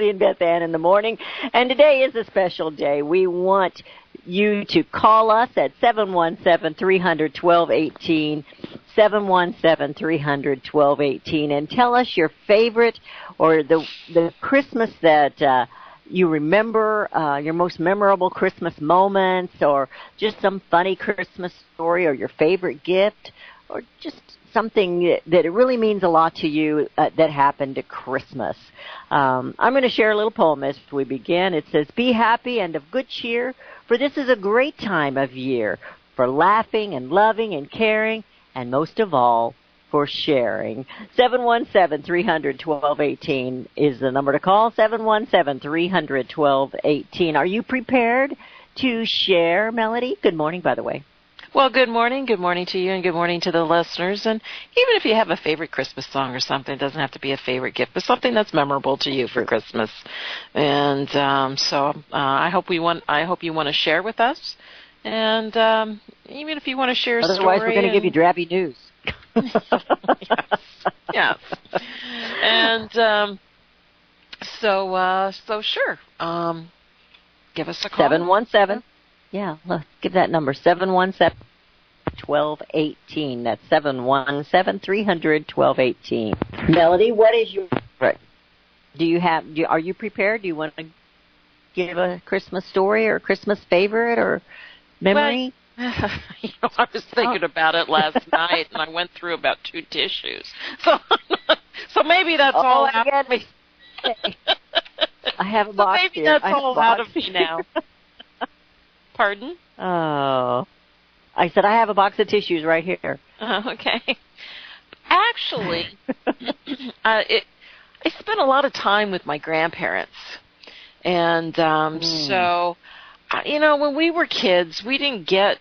and Beth Ann in the morning. And today is a special day. We want you to call us at 717-300-1218, 717-300-1218, and tell us your favorite or the Christmas that you remember, your most memorable Christmas moments, or just some funny Christmas story, or your favorite gift, or just something that it really means a lot to you that happened at Christmas. I'm going to share a little poem as we begin. It says, "Be happy and of good cheer, for this is a great time of year for laughing and loving and caring, and most of all, for sharing." 717-300-1218 is the number to call, 717-300-1218. Are you prepared to share, Melody? Good morning, by the way. Well, good morning. Good morning to you, and good morning to the listeners. And even if you have a favorite Christmas song or something, it doesn't have to be a favorite gift, but something that's memorable to you for Christmas. And I hope you want to share with us. And even if you want to share a story. Otherwise, we're going to give you drabby news. Yes. And so sure. Give us a call. 717. Yeah, let's give that number, 717-1218. That's 717-300-1218. Melody, what is your favorite? Are you prepared? Do you want to give a Christmas story or a Christmas favorite or memory? Well, I was thinking about it last night, and I went through about 2 tissues. So maybe that's all out of me. I have a box maybe here. that's all out of me now. Pardon? Oh. I said I have a box of tissues right here. Okay. Actually, I spent a lot of time with my grandparents. And so, when we were kids, we didn't get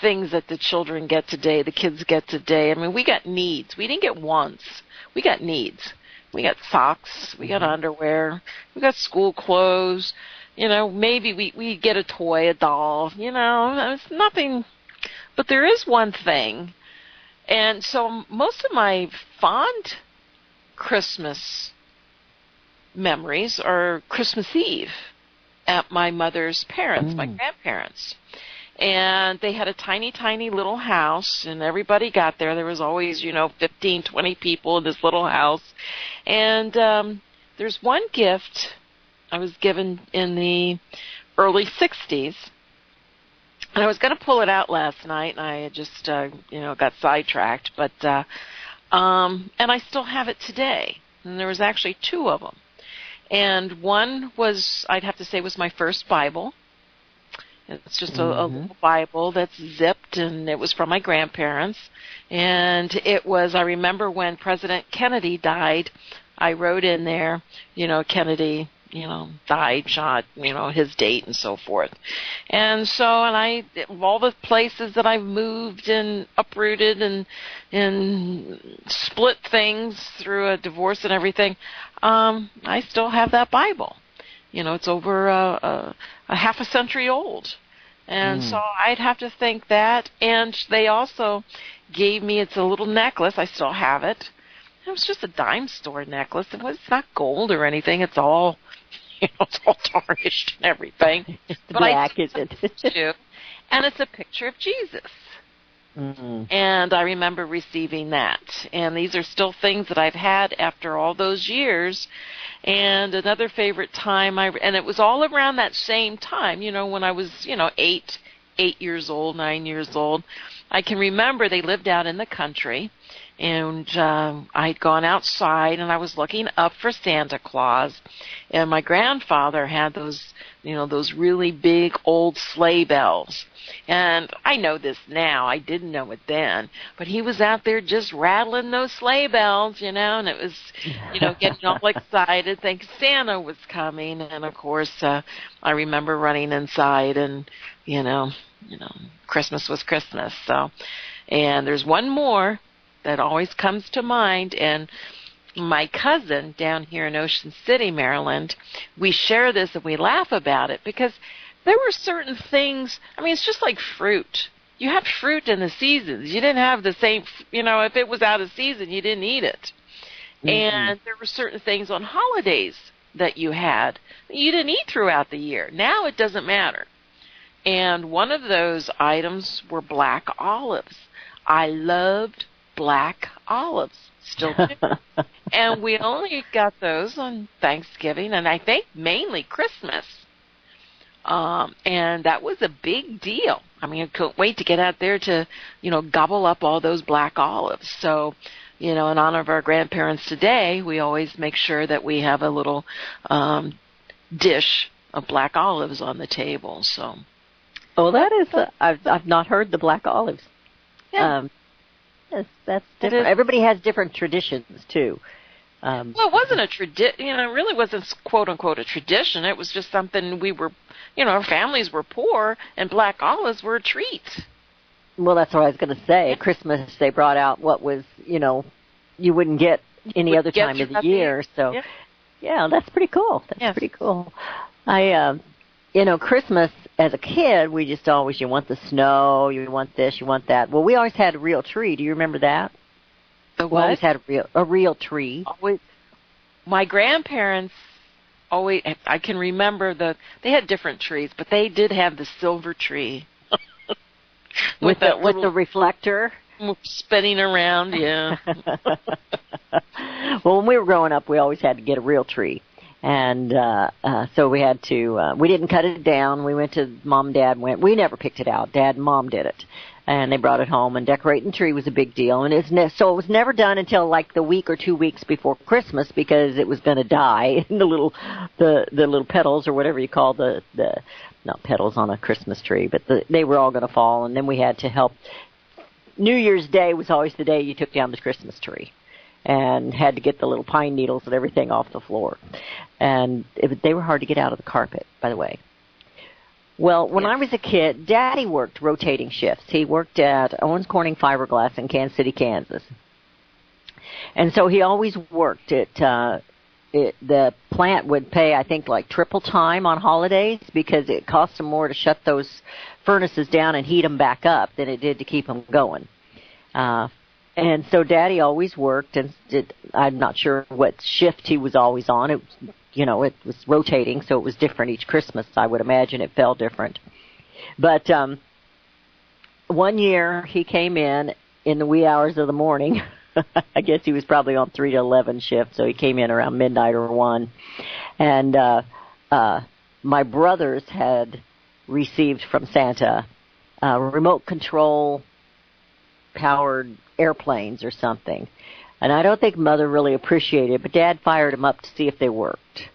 things that the children get today, the kids get today. I mean, we got needs. We didn't get wants. We got needs. We got socks. We got underwear. We got school clothes. Maybe we get a toy, a doll, it's nothing. But there is one thing. And so most of my fond Christmas memories are Christmas Eve at my mother's parents, my grandparents. And they had a tiny, tiny little house, and everybody got there. There was always, 15, 20 people in this little house. And there's one gift I was given in the early 60s, and I was going to pull it out last night, and I just, got sidetracked, but, and I still have it today, and there was actually 2 of them, and one was, I'd have to say, was my first Bible. It's just a little Bible that's zipped, and it was from my grandparents, and it was, I remember when President Kennedy died, I wrote in there, Kennedy, died, shot, his date and so forth. And so, all the places that I've moved and uprooted and split things through a divorce and everything, I still have that Bible. It's over a half a century old. And so I'd have to think that. And they also gave me, it's a little necklace, I still have it. It was just a dime store necklace. It's not gold or anything. It's all, it's all tarnished and everything. But black, isn't it? And it's a picture of Jesus. And I remember receiving that. And these are still things that I've had after all those years. And another favorite time, and it was all around that same time, when I was, 8 years old, 9 years old. I can remember they lived out in the country. And I'd gone outside, and I was looking up for Santa Claus. And my grandfather had those, those really big old sleigh bells. And I know this now. I didn't know it then. But he was out there just rattling those sleigh bells, and it was, getting all excited, thinking Santa was coming. And, of course, I remember running inside, and, Christmas was Christmas. So, and there's one more that always comes to mind, and my cousin down here in Ocean City, Maryland, we share this and we laugh about it because there were certain things, it's just like fruit. You have fruit in the seasons. You didn't have the same, if it was out of season, you didn't eat it. And there were certain things on holidays that you had that you didn't eat throughout the year. Now it doesn't matter. And one of those items were black olives. I loved black olives. Still do. And we only got those on Thanksgiving and I think mainly Christmas. And that was a big deal. I mean, I couldn't wait to get out there to, gobble up all those black olives. So, in honor of our grandparents today, we always make sure that we have a little dish of black olives on the table. So, oh, that is, I've not heard the black olives. Yeah. Yes, that's different. Everybody has different traditions too. Well, it wasn't a tradition. It really wasn't quote unquote a tradition. It was just something we were, our families were poor, and black olives were a treat. Well, that's what I was going to say. At Christmas, they brought out what was, you wouldn't get any other time of the year. So, yeah, that's pretty cool. That's pretty cool. Christmas as a kid, we just always, you want the snow, you want this, you want that. Well, we always had a real tree. Do you remember that? The what? We always had a real tree. Always. My grandparents always, I can remember they had different trees, but they did have the silver tree. with the reflector? Spinning around, yeah. Well, when we were growing up, we always had to get a real tree. And so we had to, we didn't cut it down. We went to, Mom and Dad went. We never picked it out. Dad and Mom did it. And they brought it home, and decorating the tree was a big deal. And so it was never done until like the week or 2 weeks before Christmas because it was going to die. And the little petals or whatever you call the not petals on a Christmas tree, but they were all going to fall. And then we had to help. New Year's Day was always the day you took down the Christmas tree and had to get the little pine needles and everything off the floor. And they were hard to get out of the carpet, by the way. Well, when I was a kid, Daddy worked rotating shifts. He worked at Owens Corning Fiberglass in Kansas City, Kansas. And so he always worked at, the plant would pay, I think, like triple time on holidays because it cost them more to shut those furnaces down and heat them back up than it did to keep them going. And so Daddy always worked, and I'm not sure what shift he was always on. It was rotating, so it was different each Christmas. I would imagine it fell different. But one year he came in the wee hours of the morning. I guess he was probably on 3 to 11 shift, so he came in around midnight or 1. And my brothers had received from Santa remote control powered airplanes or something. And I don't think Mother really appreciated it, but Dad fired them up to see if they worked.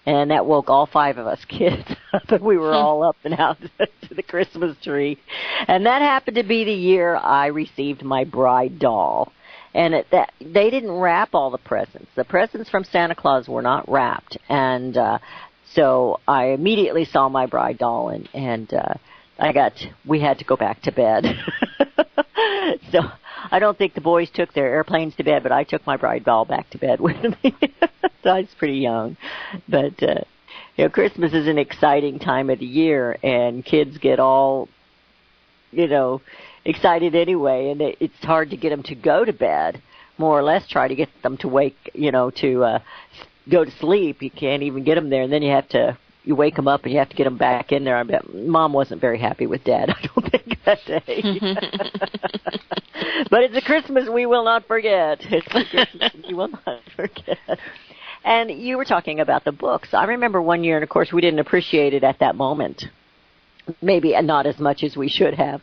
And that woke all 5 of us kids up, and we were all up and out to the Christmas tree. And that happened to be the year I received my bride doll. And they didn't wrap all the presents. The presents from Santa Claus were not wrapped. And so I immediately saw my bride doll, and we had to go back to bed. So I don't think the boys took their airplanes to bed, but I took my bride doll back to bed with me. So I was pretty young. But, Christmas is an exciting time of the year, and kids get all, excited anyway, and it's hard to get them to go to bed, more or less try to get them to wake, to go to sleep. You can't even get them there, and then you wake them up and you have to get them back in there. I bet Mom wasn't very happy with Dad, I don't think, that day. But it's a Christmas we will not forget. It's a Christmas we will not forget. And you were talking about the books. I remember one year, and of course we didn't appreciate it at that moment. Maybe not as much as we should have.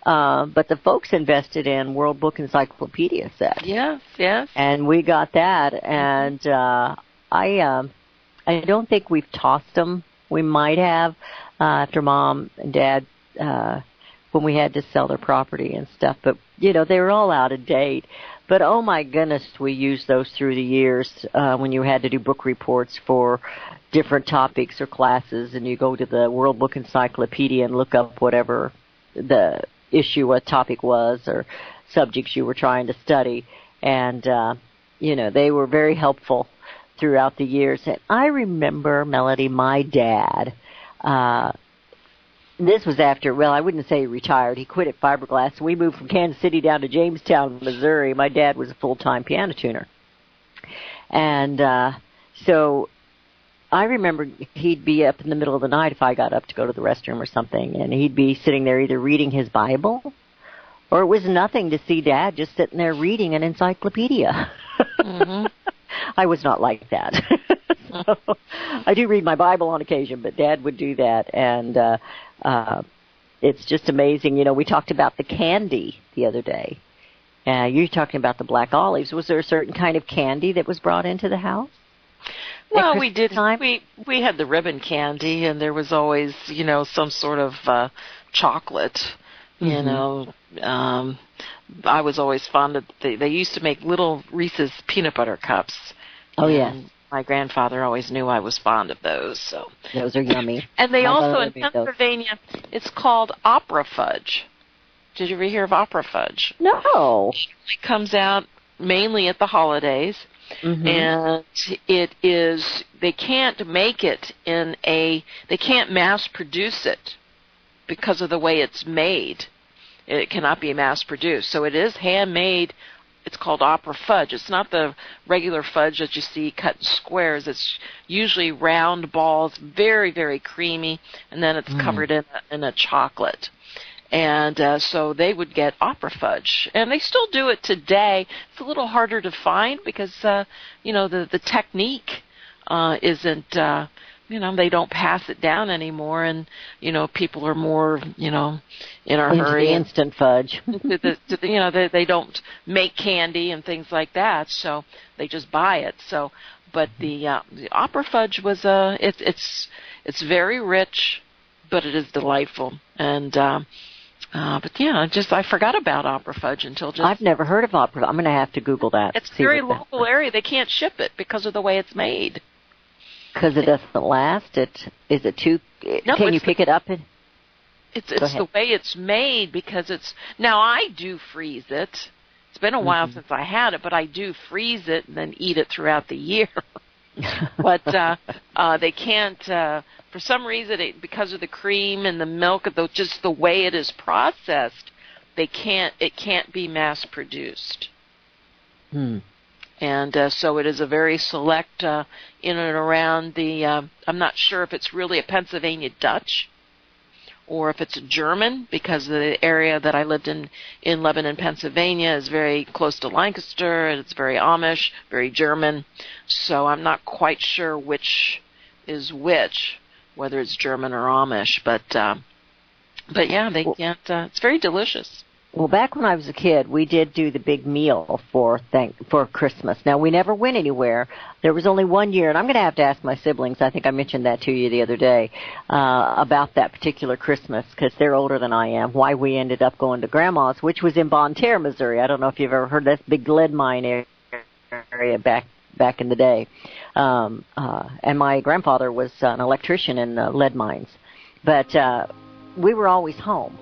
But the folks invested in World Book Encyclopedia set. Yes. And we got that, and I don't think we've tossed them. We might have after Mom and Dad when we had to sell their property and stuff. But, they were all out of date. But, oh, my goodness, we used those through the years when you had to do book reports for different topics or classes, and you go to the World Book Encyclopedia and look up whatever the issue, what topic was, or subjects you were trying to study. And, they were very helpful throughout the years. And I remember, Melody, my dad, this was after, I wouldn't say he retired. He quit at Fiberglass. We moved from Kansas City down to Jamestown, Missouri. My dad was a full-time piano tuner. And so I remember he'd be up in the middle of the night if I got up to go to the restroom or something, and he'd be sitting there either reading his Bible, or it was nothing to see Dad just sitting there reading an encyclopedia. Mm-hmm. I was not like that. So, I do read my Bible on occasion, but Dad would do that, and it's just amazing. You know, we talked about the candy the other day. You're talking about the black olives. Was there a certain kind of candy that was brought into the house? Well, we did. We had the ribbon candy, and there was always, you know, some sort of chocolate. Mm-hmm. You know, I was always fond of. They used to make little Reese's peanut butter cups. Oh yes. My grandfather always knew I was fond of those. So those are yummy. And they also in Pennsylvania, it's called opera fudge. Did you ever hear of opera fudge? No. It comes out mainly at the holidays. Mm-hmm. And it is, they can't make it they can't mass produce it because of the way it's made. It cannot be mass produced. So it is handmade. It's called opera fudge. It's not the regular fudge that you see cut in squares. It's usually round balls, very, very creamy, and then it's covered in a chocolate. And so they would get opera fudge. And they still do it today. It's a little harder to find because, you know, the technique isn't, you know, they don't pass it down anymore. And, you know, people are more, you know, in a hurry. The instant fudge. You know, they don't make candy and things like that. So they just buy it. So, but the opera fudge was, it's very rich, but it is delightful. And, but yeah, I forgot about opera fudge until just. I've never heard of opera. I'm going to have to Google that. It's very local area. They can't ship it because of the way it's made. Because it doesn't last. Is it too? No, can you pick it up? It's the way it's made because it's. Now I do freeze it. It's been a while since I had it, but I do freeze it and then eat it throughout the year. But they can't. For some reason, because of the cream and the milk, just the way it is processed, it can't be mass produced. And so it is a very select in and around the. I'm not sure if it's really a Pennsylvania Dutch, or if it's a German, because the area that I lived in Lebanon, Pennsylvania, is very close to Lancaster, and it's very Amish, very German. So I'm not quite sure which is which. Whether it's German or Amish, but yeah, they can't. It's very delicious. Well, back when I was a kid, we did do the big meal for Christmas. Now, we never went anywhere. There was only one year, and I'm going to have to ask my siblings. I think I mentioned that to you the other day about that particular Christmas because they're older than I am. Why we ended up going to Grandma's, which was in Bonne Terre, Missouri. I don't know if you've ever heard of that big lead mine area back in the day. And my grandfather was an electrician in lead mines. But we were always home.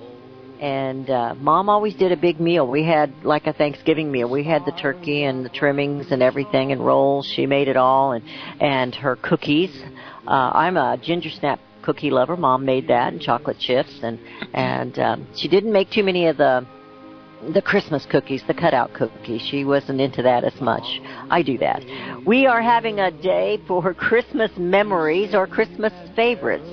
And Mom always did a big meal. We had like a Thanksgiving meal. We had the turkey and the trimmings and everything and rolls. She made it all. And her cookies. I'm a ginger snap cookie lover. Mom made that and chocolate chips. And she didn't make too many of the Christmas cookies, the cutout cookies. She wasn't into that as much. I do that. We are having a day for Christmas memories or Christmas favorites.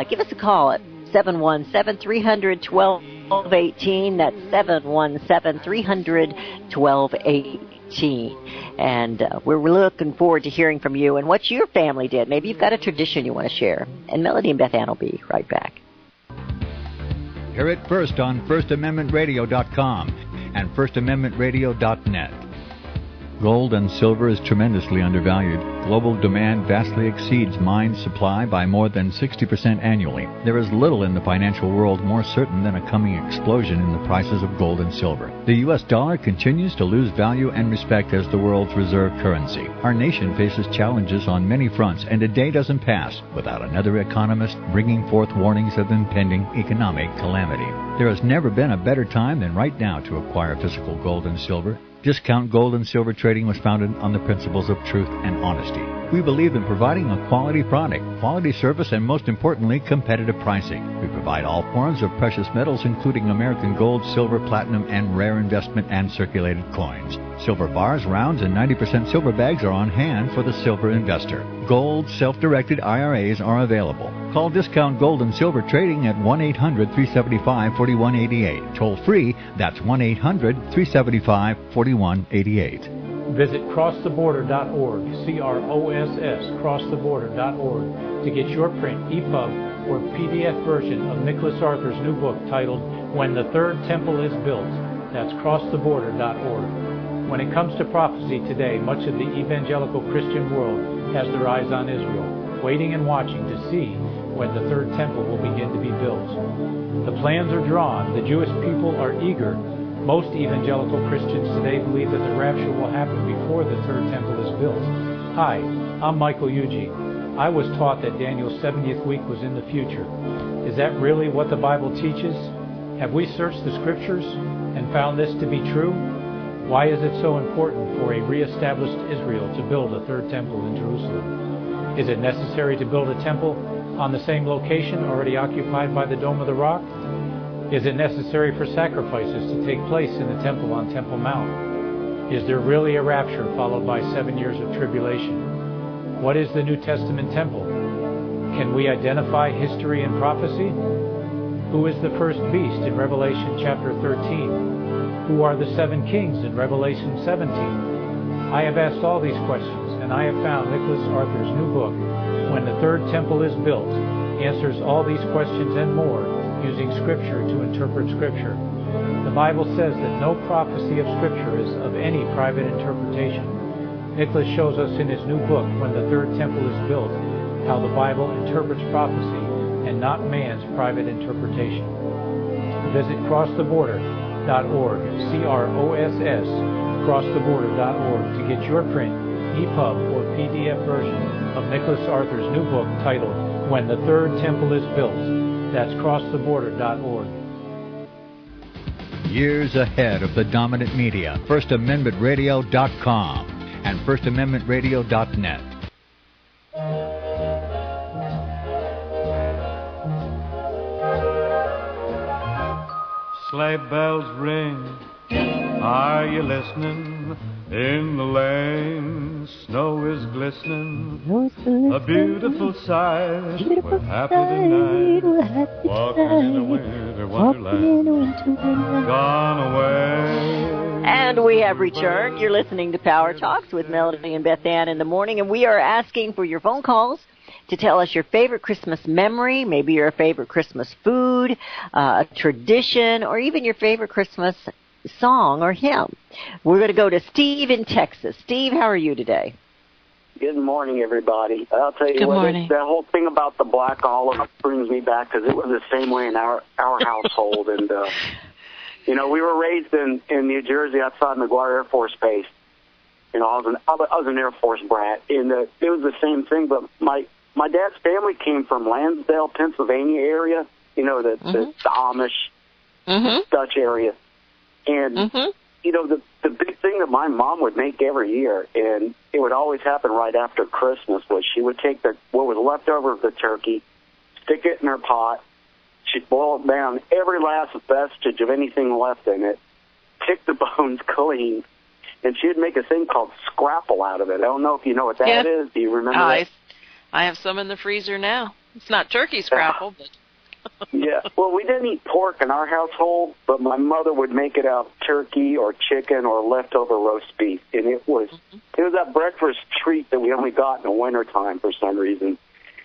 Give us a call at 717-300-1218. That's 717-300-1218. And we're looking forward to hearing from you and what your family did. Maybe you've got a tradition you want to share. And Melody and Beth Ann will be right back. Hear it first on FirstAmendmentRadio.com and FirstAmendmentRadio.net. Gold and silver is tremendously undervalued. Global demand vastly exceeds mine supply by more than 60% annually. There is little in the financial world more certain than a coming explosion in the prices of gold and silver. The U.S. dollar continues to lose value and respect as the world's reserve currency. Our nation faces challenges on many fronts, and a day doesn't pass without another economist bringing forth warnings of impending economic calamity. There has never been a better time than right now to acquire physical gold and silver. Discount Gold and Silver Trading was founded on the principles of truth and honesty. We believe in providing a quality product, quality service, and most importantly, competitive pricing. We provide all forms of precious metals, including American gold, silver, platinum, and rare investment and circulated coins. Silver bars, rounds, and 90% silver bags are on hand for the silver investor. Gold self-directed IRAs are available. Call Discount Gold and Silver Trading at 1-800-375-4188. Toll free, that's 1-800-375-4188. Visit crosstheborder.org, CROSS, crosstheborder.org, to get your print, EPUB, or PDF version of Nicholas Arthur's new book titled When the Third Temple is Built. That's crosstheborder.org. When it comes to prophecy today, much of the evangelical Christian world has their eyes on Israel, waiting and watching to see when the third temple will begin to be built. The plans are drawn. The Jewish people are eager. Most evangelical Christians today believe that the rapture will happen before the third temple is built. Hi, I'm Michael Yuji. I was taught that Daniel's 70th week was in the future. Is that really what the Bible teaches? Have we searched the Scriptures and found this to be true? Why is it so important for a reestablished Israel to build a third temple in Jerusalem? Is it necessary to build a temple on the same location already occupied by the Dome of the Rock? Is it necessary for sacrifices to take place in the temple on Temple Mount? Is there really a rapture followed by 7 years of tribulation? What is the New Testament temple? Can we identify history and prophecy? Who is the first beast in Revelation chapter 13? Who are the 7 kings in Revelation 17? I have asked all these questions, and I have found Nicholas Arthur's new book, When the Third Temple is Built, answers all these questions and more using Scripture to interpret Scripture. The Bible says that no prophecy of Scripture is of any private interpretation. Nicholas shows us in his new book, When the Third Temple is Built, how the Bible interprets prophecy and not man's private interpretation. Visit crosstheborder.org, CROSS, crosstheborder.org, to get your print, EPUB, or PDF version of Nicholas Arthur's new book titled When the Third Temple is Built. That's crosstheborder.org. Years ahead of the dominant media, FirstAmendmentRadio.com and FirstAmendmentRadio.net. Sleigh bells ring, are you listening? In the lane, snow is glistening, a beautiful sight. We're happy tonight, walking in a winter wonderland, gone away. And we have returned. You're listening to Power Talks with Melody and Beth Ann in the morning, and we are asking for your phone calls to tell us your favorite Christmas memory, maybe your favorite Christmas food, a tradition, or even your favorite Christmas song or hymn. We're going to go to Steve in Texas. Steve, how are you today? Good morning, everybody. I'll tell you what, that whole thing about the black olive brings me back because it was the same way in our household. And, you know, we were raised in New Jersey outside McGuire Air Force Base. You know, I was an Air Force brat, and it was the same thing, but my dad's family came from Lansdale, Pennsylvania area, you know, the Amish, Dutch area. And, you know, the big thing that my mom would make every year, and it would always happen right after Christmas, was she would take what was left over of the turkey, stick it in her pot, she'd boil it down, every last vestige of anything left in it, pick the bones clean, and she'd make a thing called scrapple out of it. I don't know if you know what that is. Do you remember that? I have some in the freezer now. It's not turkey scrapple, but... Yeah, well, we didn't eat pork in our household, but my mother would make it out of turkey or chicken or leftover roast beef, and it was that breakfast treat that we only got in the wintertime for some reason.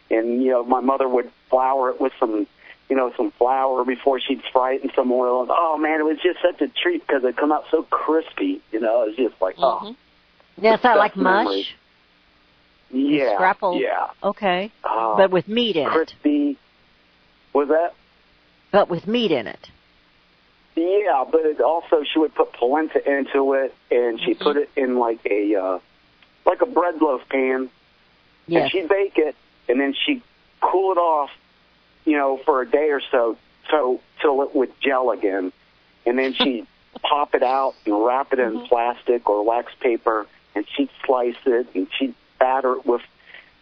And, you know, my mother would flour it with some flour before she'd fry it in some oil. And, oh, man, it was just such a treat because it'd come out so crispy. You know, it was just like, oh. Yeah, it's not like mush? Yeah. Scrapple? Yeah. Okay. But with meat in crispy. Was that? But with meat in it. Yeah, but it also she would put polenta into it, and she'd put it in like a bread loaf pan. Yes. And she'd bake it, and then she'd cool it off, you know, for a day or so till it would gel again. And then she'd pop it out and wrap it in plastic or wax paper, and she'd slice it, and she'd batter it with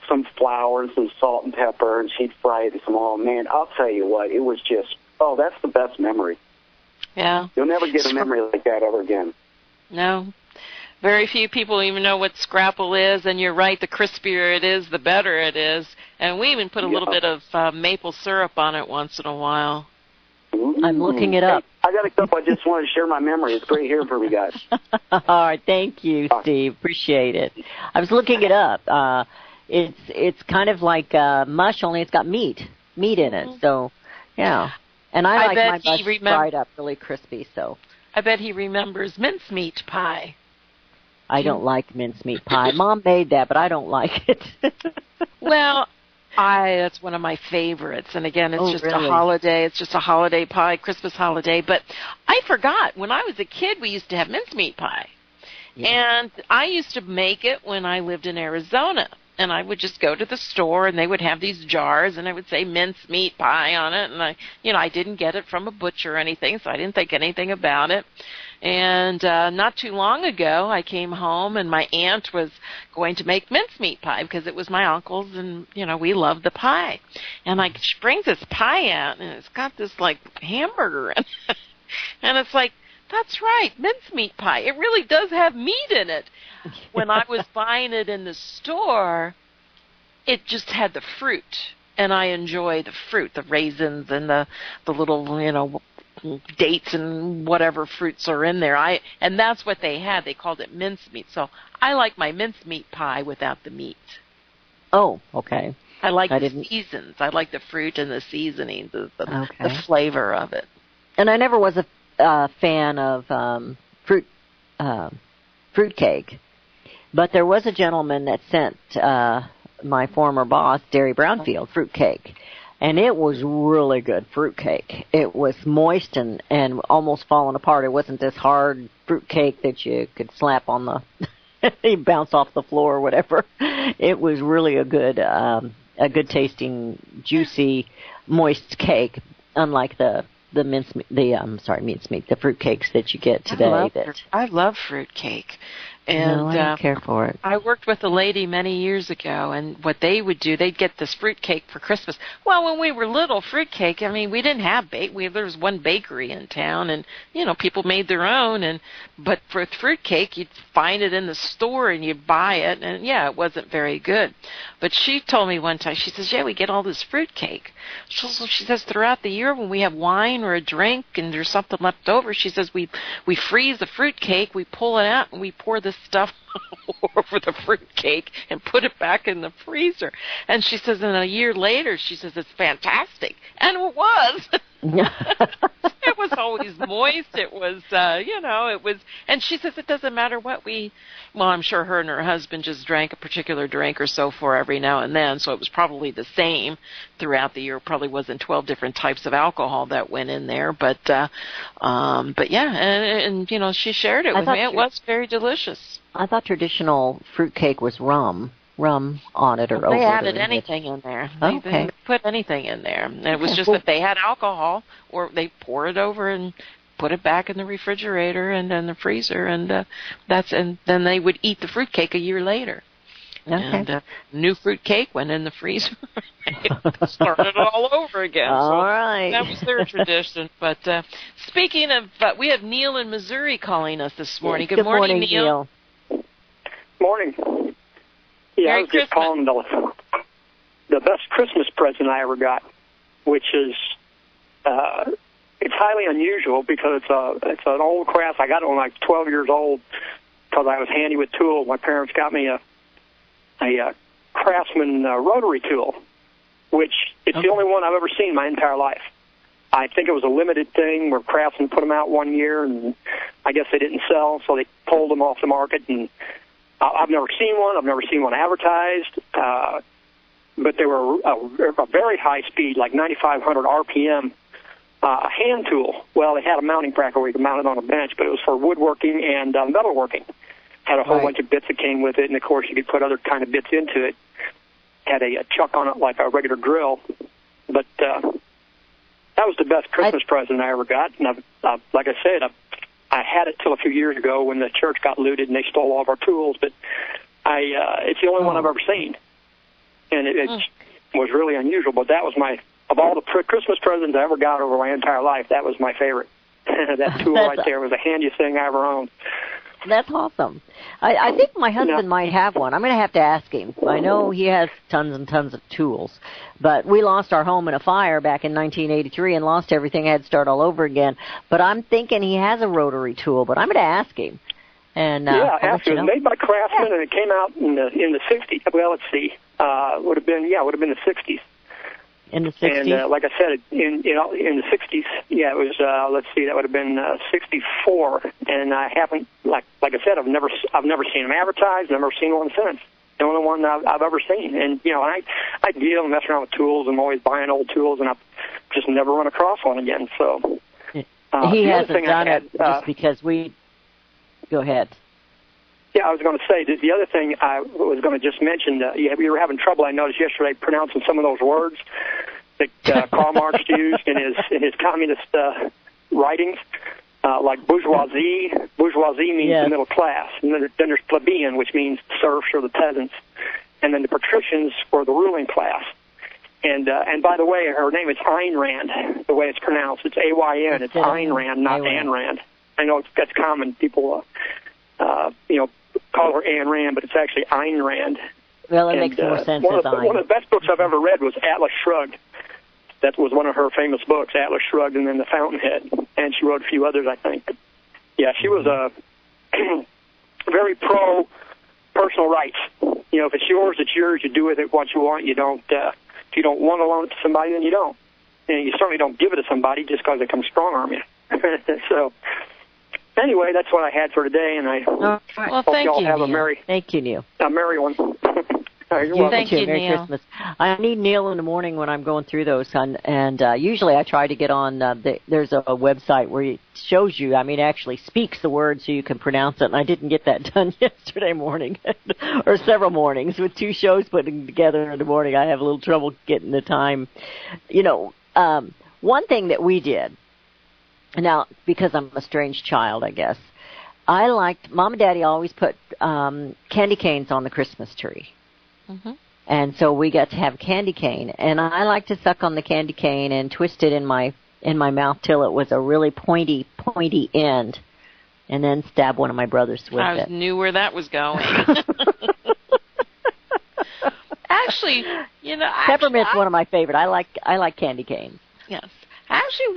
some flour and some salt and pepper, and she'd fry it some oil. Man, I'll tell you what, it was just, that's the best memory. Yeah. You'll never get a memory like that ever again. No. Very few people even know what scrapple is, and you're right, the crispier it is, the better it is. And we even put a little bit of maple syrup on it once in a while. I'm looking it up. Hey, I got to go. I just wanted to share my memory. It's great hearing from you guys. All right, thank you, Steve. Appreciate it. I was looking it up. It's kind of like mush, only it's got meat in it. So, yeah. And I like my mush fried up really crispy. So I bet he remembers mincemeat pie. I don't like mincemeat pie. Mom made that, but I don't like it. Well, that's one of my favorites. And again, it's just really? a holiday. It's just a holiday pie, Christmas holiday. But I forgot, when I was a kid, we used to have mincemeat pie. Yeah. And I used to make it when I lived in Arizona. And I would just go to the store, and they would have these jars, and I would say mincemeat pie on it. And I didn't get it from a butcher or anything, so I didn't think anything about it. And not too long ago, I came home, and my aunt was going to make mincemeat pie because it was my uncle's, and, we loved the pie. And she brings this pie out, and it's got this, hamburger in it. And it's like, that's right, mincemeat pie. It really does have meat in it. When I was buying it in the store, it just had the fruit. And I enjoy the fruit, the raisins and the little, dates and whatever fruits are in there. And that's what they had. They called it mincemeat. So I like my mincemeat pie without the meat. Oh, okay. I like the seasons. I like the fruit and the seasonings, the flavor of it. And I never was a fan of fruitcake, but there was a gentleman that sent my former boss, Derry Brownfield, fruitcake. And it was really good fruitcake. It was moist and almost falling apart. It wasn't this hard fruitcake that you could slap on you bounce off the floor or whatever. It was really a good tasting, juicy, moist cake, unlike the mincemeat, the fruitcakes that you get today. I love fruitcake. And no, I don't care for it. I worked with a lady many years ago, and what they would do, they'd get this fruitcake for Christmas. Well, when we were little, fruitcake, we didn't have there was one bakery in town, and, people made their own, but for fruitcake, you'd find it in the store, and you'd buy it, and, it wasn't very good. But she told me one time, she says, we get all this fruitcake. So she says, throughout the year, when we have wine or a drink, and there's something left over, she says, we freeze the fruitcake, we pull it out, and we pour this stuff over the fruitcake and put it back in the freezer. And she says, and a year later, she says, it's fantastic. And it was. It was always moist. It was, it was, and she says it doesn't matter what I'm sure her and her husband just drank a particular drink or so for every now and then, so it was probably the same throughout the year. It probably wasn't 12 different types of alcohol that went in there, but yeah, and she shared it with me. It was very delicious. I thought traditional fruitcake was rum on it or over it. They added anything in there. They put anything in there. And it was just that they had alcohol, or they pour it over and put it back in the refrigerator and in the freezer, and then they would eat the fruitcake a year later. Okay. And new fruitcake went in the freezer. Started it all over again. All right. That was their tradition. But speaking of, we have Neil in Missouri calling us this morning. Good morning, Neil. Morning. Yeah, Merry I was just calling the best Christmas present I ever got, which is it's highly unusual because it's an old craft. I got it when I was 12 years old because I was handy with tools. My parents got me a Craftsman rotary tool, which it's the only one I've ever seen in my entire life. I think it was a limited thing where Craftsman put them out one year, and I guess they didn't sell, so they pulled them off the market. And I've never seen one. I've never seen one advertised, but they were a very high speed, like 9,500 RPM hand tool. Well, they had a mounting bracket where you could mount it on a bench, but it was for woodworking and metalworking. Had a whole bunch of bits that came with it, and of course you could put other kind of bits into it. Had a chuck on it like a regular drill, but that was the best Christmas present I ever got. And like I said, I had it till a few years ago when the church got looted and they stole all of our tools, but it's the only one I've ever seen. and it was really unusual. But that was of all the Christmas presents I ever got over my entire life, that was my favorite. That tool right there was the handiest thing I ever owned. That's awesome. I think my husband might have one. I'm going to have to ask him. I know he has tons and tons of tools, but we lost our home in a fire back in 1983 and lost everything. I had to start all over again. But I'm thinking he has a rotary tool, but I'm going to ask him. And ask him. It was made by Craftsman, and it came out in the 60s. Well, let's see. Would have been the 60s. In the 60s? And like I said, in the 60s, it was, let's see, that would have been 64. And I haven't, like I said, I've never seen them advertised, never seen one since. The only one I've ever seen. And, I deal and mess around with tools. I'm always buying old tools, and I've just never run across one again. So he hasn't done it just because we... Go ahead. Yeah, I was going to say, the other thing I was going to just mention, we were having trouble, I noticed yesterday, pronouncing some of those words that Karl Marx used in his communist writings, like bourgeoisie. Bourgeoisie means the middle class. And then there's plebeian, which means serfs or the peasants. And then the patricians or the ruling class. And by the way, her name is Ayn Rand, the way it's pronounced. It's A-Y-N. It's Ayn Rand, not Anne Rand. I know that's common. People, call her Anne Rand, but it's actually Ayn Rand. Well, it makes more sense as Ayn. One of the best books I've ever read was Atlas Shrugged. That was one of her famous books, Atlas Shrugged, and then The Fountainhead. And she wrote a few others, I think. Yeah, she was very pro personal rights. If it's yours, it's yours. You do with it what you want. You don't. If you don't want to loan it to somebody, then you don't. And you certainly don't give it to somebody just because they come strong-arm you. So. Anyway, that's what I had for today, and I hope y'all have a merry one. You're welcome. Thank you, Merry Christmas. I need Neil in the morning when I'm going through those, and usually I try to get on, there's a website where it shows you, actually speaks the word so you can pronounce it, and I didn't get that done yesterday morning, or several mornings. With two shows putting together in the morning, I have a little trouble getting the time. One thing that we did, now, because I'm a strange child, I guess, I liked, Mom and Daddy always put candy canes on the Christmas tree. Mm-hmm. And so we got to have candy cane. And I like to suck on the candy cane and twist it in my mouth till it was a really pointy end, and then stab one of my brothers with it. I knew where that was going. Actually, peppermint's one of my favorite. I like candy canes. Yes. Actually,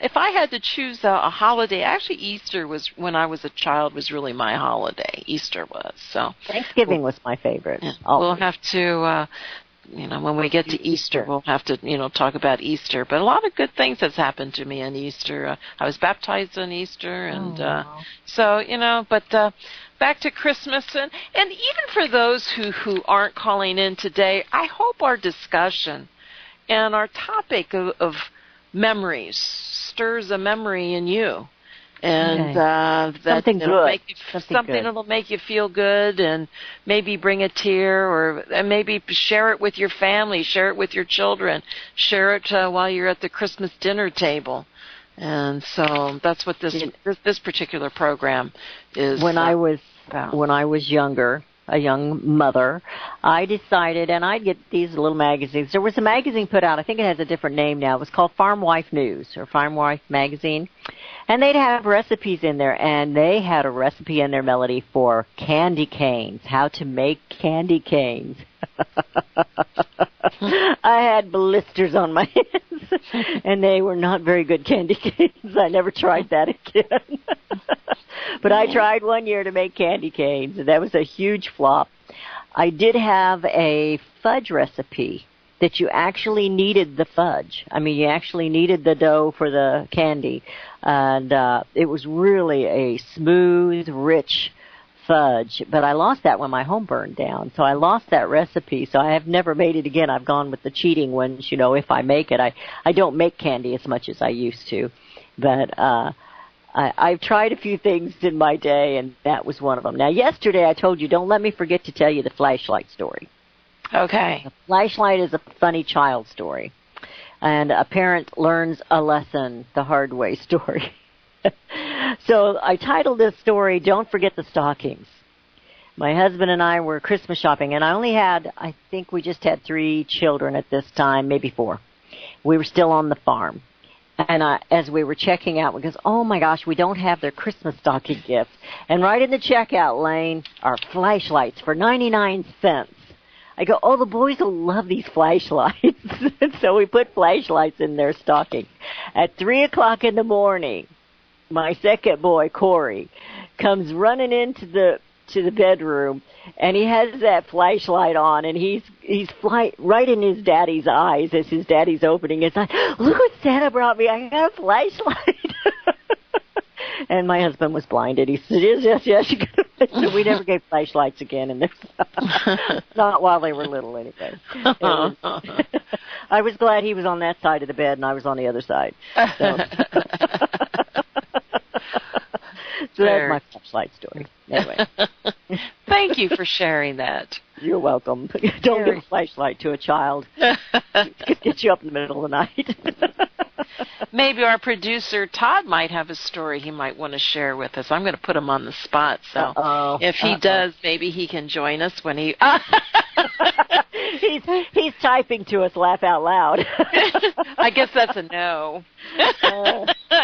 if I had to choose a holiday, actually Easter was, when I was a child, was really my holiday. Easter was. So Thanksgiving was my favorite. Yeah, we'll have to, when we get to Easter, we'll have to, talk about Easter. But a lot of good things has happened to me on Easter. I was baptized on Easter, and but back to Christmas, and even for those who aren't calling in today, I hope our discussion and our topic of memories stirs a memory in you, and something good, something that'll make you feel good, and maybe bring a tear, and maybe share it with your family, share it with your children, share it while you're at the Christmas dinner table. And so that's what this particular program is. When I was younger, a young mother, I decided, and I'd get these little magazines. There was a magazine put out, I think it has a different name now. It was called Farm Wife News, or Farm Wife Magazine. And they'd have recipes in there, and they had a recipe in their Melody for candy canes, how to make candy canes. I had blisters on my hands, and they were not very good candy canes. I never tried that again. But I tried one year to make candy canes, and that was a huge flop. I did have a fudge recipe that you actually needed the fudge. You actually needed the dough for the candy. And it was really a smooth, rich fudge. But I lost that when my home burned down. So I lost that recipe. So I have never made it again. I've gone with the cheating ones. If I make it, I don't make candy as much as I used to. But I've tried a few things in my day, and that was one of them. Now, yesterday I told you, don't let me forget to tell you the flashlight story. Okay. The flashlight is a funny child story, and a parent learns a lesson the hard way story. So I titled this story, Don't Forget the Stockings. my husband and I were Christmas shopping, and I think we just had 3 children at this time, maybe 4. We were still on the farm. And as we were checking out, we goes, oh my gosh, we don't have their Christmas stocking gifts. And right in the checkout lane are flashlights for 99 cents. I go, oh, the boys will love these flashlights. So we put flashlights in their stocking. At 3 o'clock in the morning, my second boy, Corey, comes running into the bedroom, and he has that flashlight on, and he's right in his daddy's eyes as his daddy's opening. It's like, look what Santa brought me. I got a flashlight. And my husband was blinded. He said, yes. So we never gave flashlights again, and not while they were little anyway. I was glad he was on that side of the bed, and I was on the other side. So. So that's my flashlight story. Anyway. Thank you for sharing that. You're welcome. Don't give a flashlight to a child. It could get you up in the middle of the night. Maybe our producer, Todd, might have a story he might want to share with us. I'm going to put him on the spot. So if he does, maybe he can join us when he... He's typing to us, laugh out loud. I guess that's a no.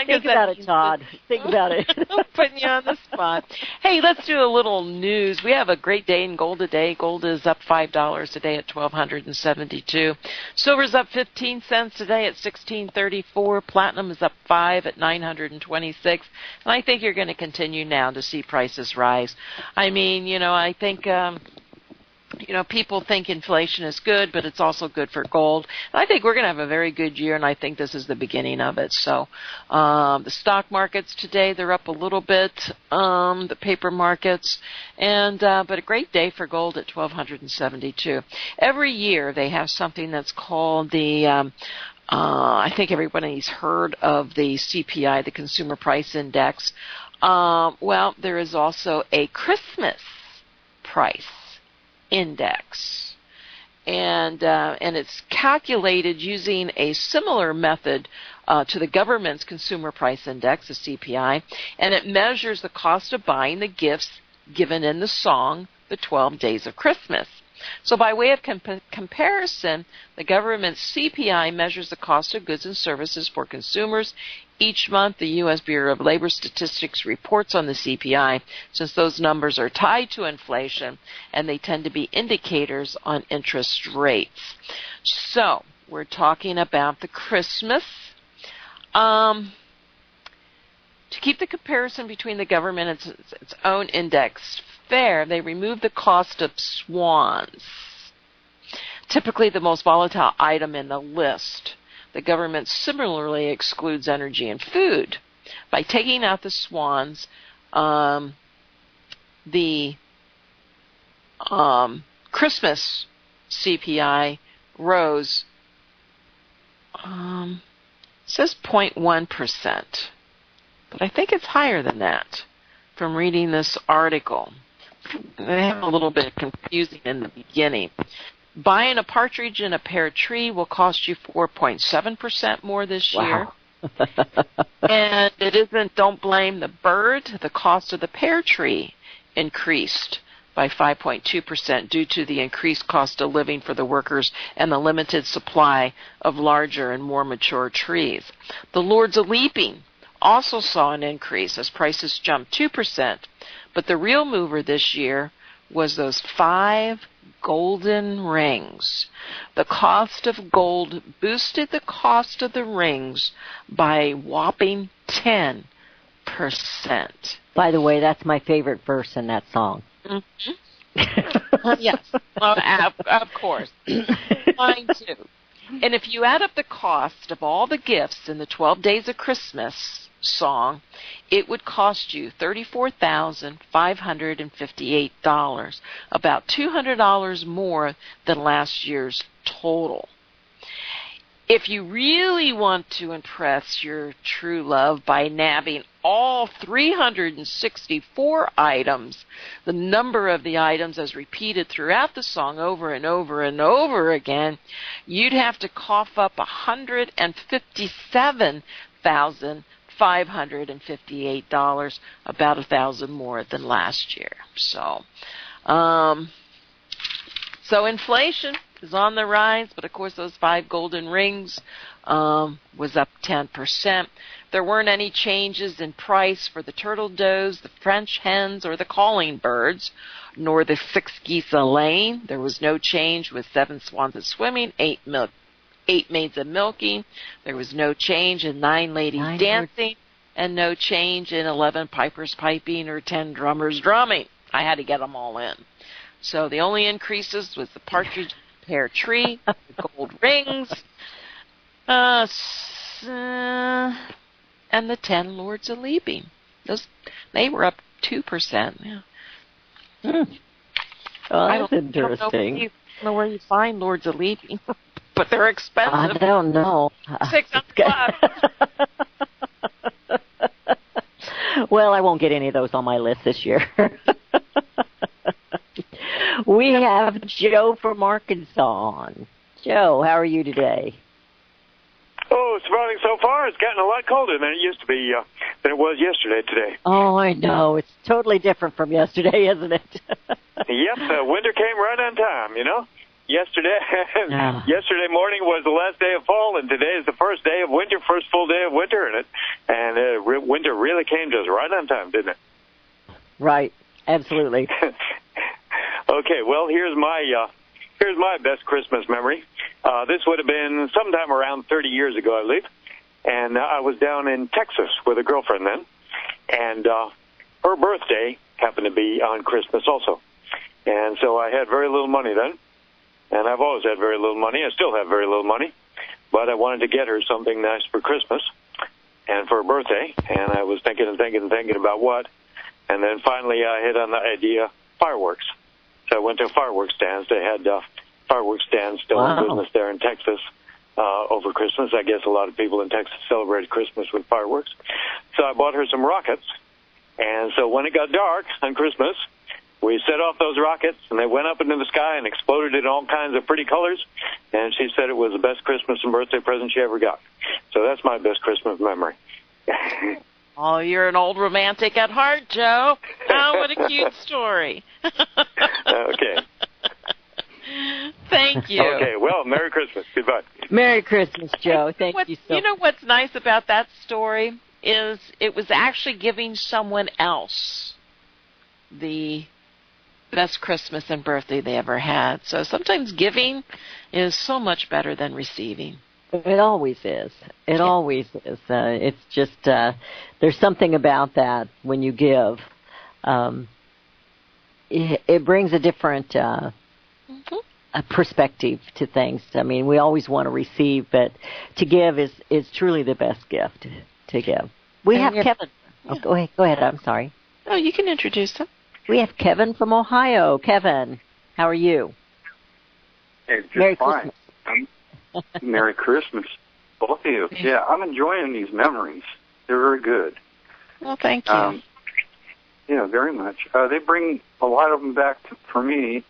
Think about it, Todd. Think about it. Putting you on the spot. Hey, let's do a little news. We have a great day in gold today. Gold is up $5 today at $1,272. Silver's up 15 cents today at $16.34. Platinum is up 5 at $926. And I think you're going to continue now to see prices rise. I mean, I think... people think inflation is good, but it's also good for gold. And I think we're going to have a very good year, and I think this is the beginning of it. So the stock markets today, they're up a little bit, the paper markets, but a great day for gold at $1,272. Every year they have something that's called the I think everybody's heard of the CPI, the Consumer Price Index. Well, there is also a Christmas price index, and it's calculated using a similar method to the government's Consumer Price Index, the CPI, and it measures the cost of buying the gifts given in the song, The 12 Days of Christmas. So by way of comparison, the government's CPI measures the cost of goods and services for consumers. Each month, the U.S. Bureau of Labor Statistics reports on the CPI, since those numbers are tied to inflation, and they tend to be indicators on interest rates. So we're talking about the Christmas. To keep the comparison between the government and its own index fair, they remove the cost of swans, typically the most volatile item in the list. The government similarly excludes energy and food. By taking out the swans, the Christmas CPI rose, says 0.1%, but I think it's higher than that from reading this article. They have a little bit confusing in the beginning. Buying a partridge in a pear tree will cost you 4.7% more this year. And it isn't, don't blame the bird. The cost of the pear tree increased by 5.2% due to the increased cost of living for the workers and the limited supply of larger and more mature trees. The Lords of Leaping also saw an increase as prices jumped 2%, but the real mover this year was those 5 golden rings. The cost of gold boosted the cost of the rings by a whopping 10%. By the way, that's my favorite verse in that song. Mm-hmm. Yes, of course. Mine too. And if you add up the cost of all the gifts in the 12 Days of Christmas song, it would cost you $34,558, about $200 more than last year's total. If you really want to impress your true love by nabbing all 364 items, the number of the items as repeated throughout the song over and over and over again, you'd have to cough up $157,558, about $1,000 more than last year. So So inflation is on the rise, but of course those 5 golden rings was up 10%. There weren't any changes in price for the turtle doves, the French hens, or the calling birds, nor the 6 geese a laying. There was no change with 7 swans a swimming, 8 maids a milking. There was no change in 9 ladies dancing, and no change in 11 pipers piping or 10 drummers drumming. I had to get them all in. So the only increases was the partridge pear tree, the gold rings, and the 10 lords a leaping. They were up 2%. Yeah. Well, that's interesting. I don't know where you find lords a leaping, but they're expensive. I don't know. $600. Well, I won't get any of those on my list this year. We have Joe from Arkansas on. Joe, how are you today? Oh, surviving so far. It's gotten a lot colder than it used to be, than it was yesterday today. Oh, I know. It's totally different from yesterday, isn't it? Yep, winter came right on time, you know. Yesterday morning was the last day of fall, and today is the first day of winter, first full day of winter in it. And winter really came to us right on time, didn't it? Right, absolutely. Okay, well, here's my best Christmas memory. This would have been sometime around 30 years ago, I believe. And I was down in Texas with a girlfriend then. And her birthday happened to be on Christmas also. And so I had very little money then. And I've always had very little money. I still have very little money. But I wanted to get her something nice for Christmas and for her birthday. And I was thinking about what. And then finally I hit on the idea fireworks. So I went to fireworks stands. They had fireworks stands still in business there in Texas over Christmas. I guess a lot of people in Texas celebrated Christmas with fireworks. So I bought her some rockets. And so when it got dark on Christmas, we set off those rockets, and they went up into the sky and exploded in all kinds of pretty colors. And she said it was the best Christmas and birthday present she ever got. So that's my best Christmas memory. Oh, you're an old romantic at heart, Joe. Oh, what a cute story. Okay. Thank you. Okay, well, Merry Christmas. Goodbye. Merry Christmas, Joe. Thank you so much. You know what's nice about that story is it was actually giving someone else the best Christmas and birthday they ever had. So sometimes giving is so much better than receiving. It always is. It always is. It's just there's something about that when you give. It brings a different a perspective to things. I mean, we always want to receive, but to give is truly the best gift to give. We have Kevin. Yeah. Oh, go ahead. I'm sorry. Oh, you can introduce him. We have Kevin from Ohio. Kevin, how are you? Hey, just Merry fine. Christmas. Merry Christmas, both of you. Yeah, I'm enjoying these memories. They're very good. Well, thank you. Yeah, very much. They bring a lot of them back for me,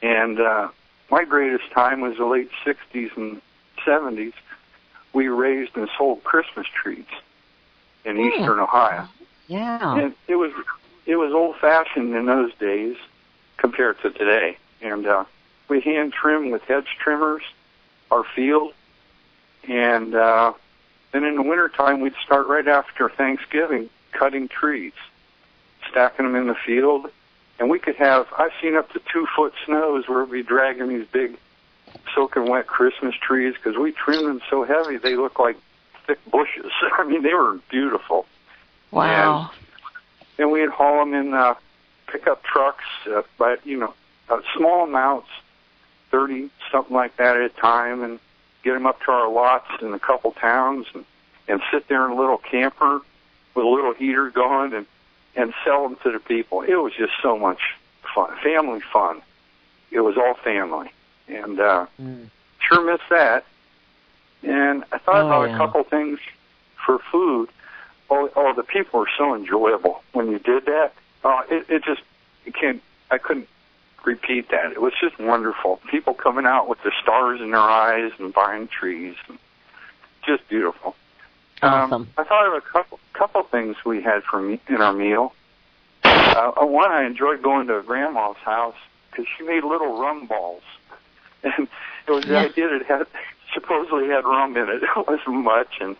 and my greatest time was the late 60s and 70s. We raised and sold Christmas trees in eastern Ohio. Yeah. And it was old-fashioned in those days compared to today. And we hand-trimmed with hedge trimmers our field. And then in the wintertime, we'd start right after Thanksgiving cutting trees, stacking them in the field. And we could have, I've seen up to 2-foot snows where we'd be dragging these big soaking wet Christmas trees because we trimmed them so heavy they looked like thick bushes. I mean, they were beautiful. Wow. And we'd haul them in pickup trucks, by small amounts, 30, something like that at a time, and get them up to our lots in a couple towns and sit there in a little camper with a little heater going and sell them to the people. It was just so much fun, family fun. It was all family. And sure miss that. And I thought about a couple things for food. Oh, the people were so enjoyable when you did that. I couldn't repeat that. It was just wonderful. People coming out with the stars in their eyes and buying trees. Just beautiful. Awesome. I thought of a couple things we had in our meal. One, I enjoyed going to Grandma's house because she made little rum balls. And it was the idea that it had, supposedly had rum in it. It wasn't much, and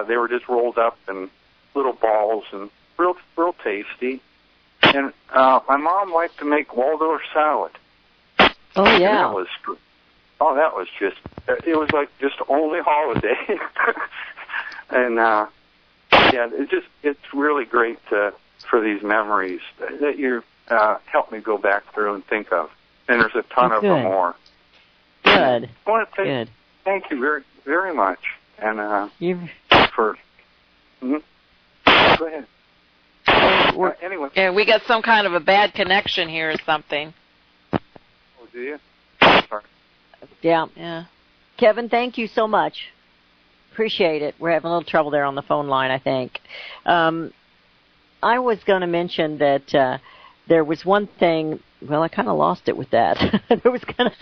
they were just rolled up in little balls and real tasty. And my mom liked to make Waldorf salad. Oh, yeah. That was just, it was like just only holiday. And, it's really great for these memories that you helped me go back through and think of. And there's a ton of them more. Good. I want to say thank you very, very much. And for... Mm-hmm. Go ahead. Anyway. Yeah, we got some kind of a bad connection here or something. Oh, do you? Sorry. Yeah. Kevin, thank you so much. Appreciate it. We're having a little trouble there on the phone line, I think. I was going to mention that there was one thing. Well, I kind of lost it with that. There was kind of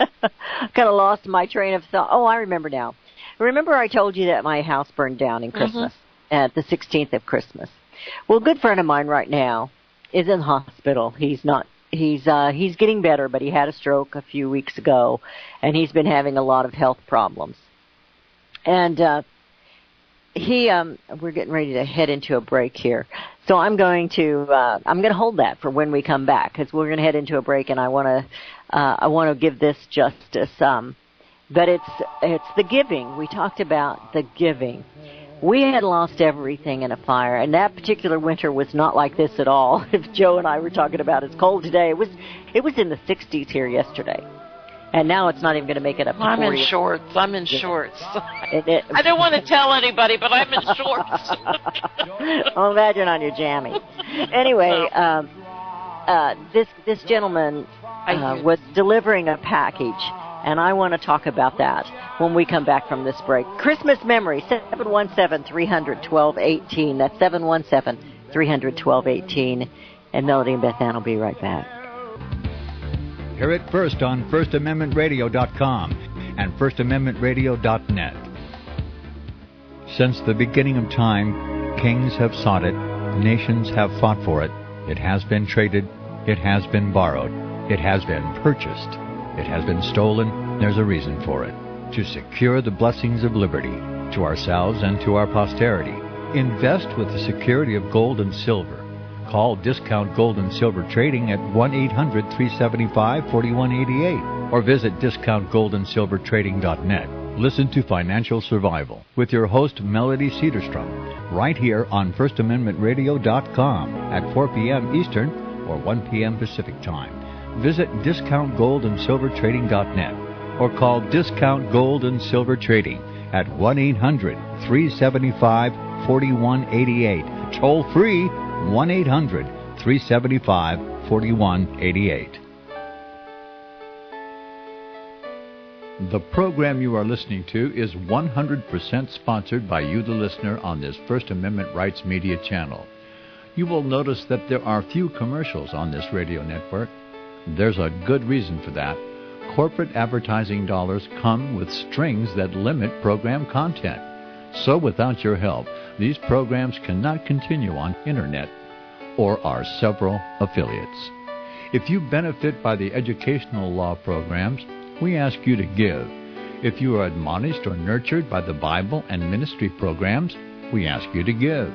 lost my train of thought. Oh, I remember now. Remember I told you that my house burned down in Christmas, at the 16th of Christmas. Well, a good friend of mine right now is in the hospital. He's getting better, but he had a stroke a few weeks ago, and he's been having a lot of health problems. And we're getting ready to head into a break here. So I'm going to hold that for when we come back, because we're going to head into a break, and I want to give this justice. But it's the giving. We talked about the giving. We had lost everything in a fire, and that particular winter was not like this at all. If Joe and I were talking about it's cold today, it was in the 60s here yesterday. And now it's not even going to make it up to 40. I'm in shorts. I don't want to tell anybody, but I'm in shorts. Well, imagine on your jammies. Anyway, this gentleman was delivering a package, and I want to talk about that when we come back from this break. Christmas memory, 717-300-1218. That's 717-300-1218. And Melody and Beth Ann will be right back. Hear it first on FirstAmendmentRadio.com and FirstAmendmentRadio.net. Since the beginning of time, kings have sought it, nations have fought for it. It has been traded, it has been borrowed, it has been purchased, it has been stolen. There's a reason for it. To secure the blessings of liberty to ourselves and to our posterity. Invest with the security of gold and silver. Call Discount Gold and Silver Trading at 1-800-375-4188 or visit discountgoldandsilvertrading.net. Listen to Financial Survival with your host Melody Cedarstrom right here on FirstAmendmentRadio.com at 4 p.m. Eastern or 1 p.m. Pacific Time. Visit discountgoldandsilvertrading.net or call Discount Gold and Silver Trading at 1-800-375-4188. Toll free 1-800-375-4188. The program you are listening to is 100% sponsored by you, the listener, on this First Amendment Rights Media channel. You will notice that there are few commercials on this radio network. There's a good reason for that. Corporate advertising dollars come with strings that limit program content. So without your help, these programs cannot continue on Internet or our several affiliates. If you benefit by the educational law programs, we ask you to give. If you are admonished or nurtured by the Bible and ministry programs, we ask you to give.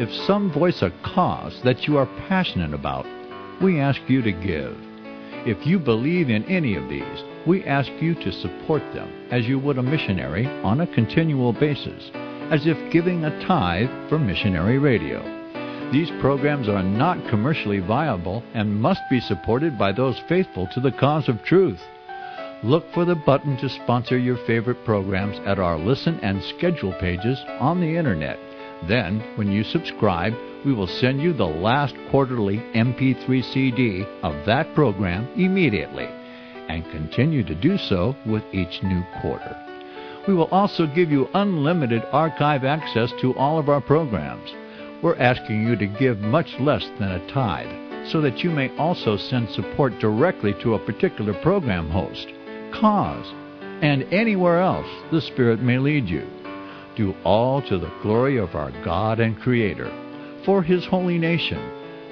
If some voice a cause that you are passionate about, we ask you to give. If you believe in any of these, we ask you to support them as you would a missionary on a continual basis, as if giving a tithe for missionary radio. These programs are not commercially viable and must be supported by those faithful to the cause of truth. Look for the button to sponsor your favorite programs at our listen and schedule pages on the Internet. Then, when you subscribe, we will send you the last quarterly MP3 CD of that program immediately, and continue to do so with each new quarter. We will also give you unlimited archive access to all of our programs. We're asking you to give much less than a tithe, so that you may also send support directly to a particular program host, cause, and anywhere else the Spirit may lead you. Do all to the glory of our God and Creator, for His holy nation,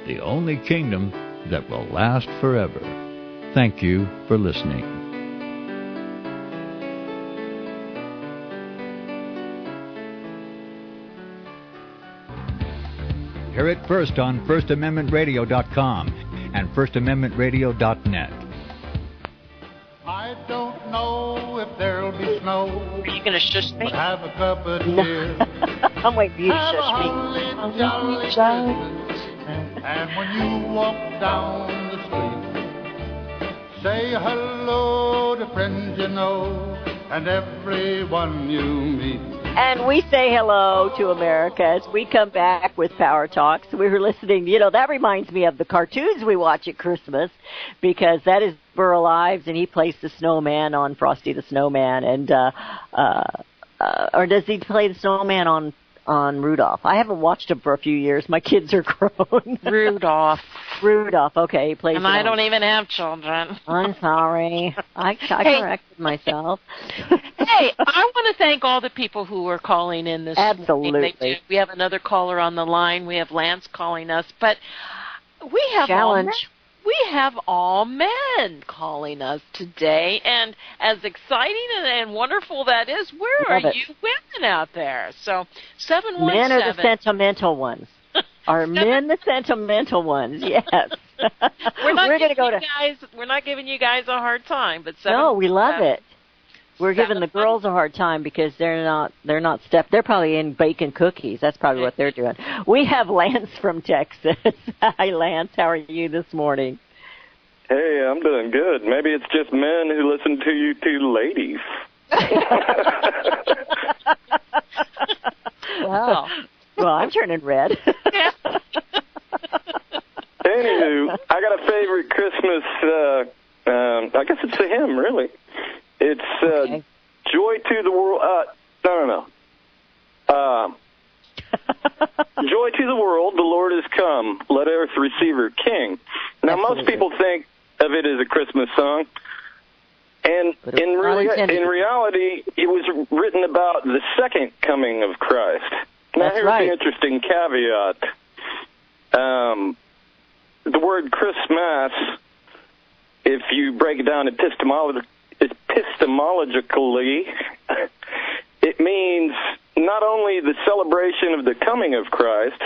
the only kingdom that will last forever. Thank you for listening. Hear it first on FirstAmendmentRadio.com and FirstAmendmentRadio.net. I don't know if there'll be snow. Are you going to shush me? Have a cup of beer. I'm waiting for you to Have a shush me. holly jolly Christmas. And when you walk down the street, say hello to friends you know and everyone you meet. And we say hello to America as we come back with Power Talks. We were listening, that reminds me of the cartoons we watch at Christmas, because that is Burl Ives, and he plays the snowman on Frosty the Snowman, and or does he play the snowman on Rudolph? I haven't watched him for a few years. My kids are grown. Rudolph. Okay, he plays. And I don't even have children. I'm sorry. I corrected myself. Hey, I want to thank all the people who are calling in this Absolutely. morning. We have another caller on the line. We have Lance calling us, but we have all men calling us today, and as exciting and wonderful that is, where are you women out there? So 717. Men are the sentimental ones. Are men the sentimental ones? Yes. We're not giving you guys a hard time, but no, we love it. We're giving the girls a hard time because they're not they're probably in baking cookies. That's probably what they're doing. We have Lance from Texas. Hi, Lance. How are you this morning? Hey, I'm doing good. Maybe it's just men who listen to you two ladies. Wow. Well, I'm turning red. Anywho, I got a favorite Christmas, I guess it's a hymn, really. It's Joy to the World. No. Joy to the world, the Lord is come. Let earth receive her King. Now, most people think of it as a Christmas song. And in reality, it was written about the second coming of Christ. Now, here's the interesting caveat. The word Christmas, if you break it down epistemologically, it means not only the celebration of the coming of Christ,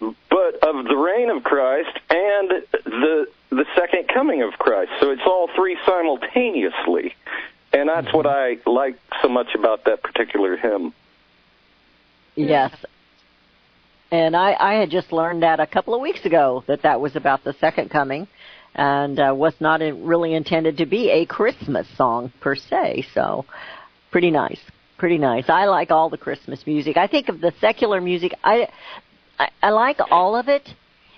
but of the reign of Christ and the second coming of Christ. So it's all three simultaneously. And that's what I like so much about that particular hymn. Yes. And I had just learned that a couple of weeks ago, that was about the second coming, and was not really intended to be a Christmas song per se. So pretty nice. I like all the Christmas music. I think of the secular music, I like all of it,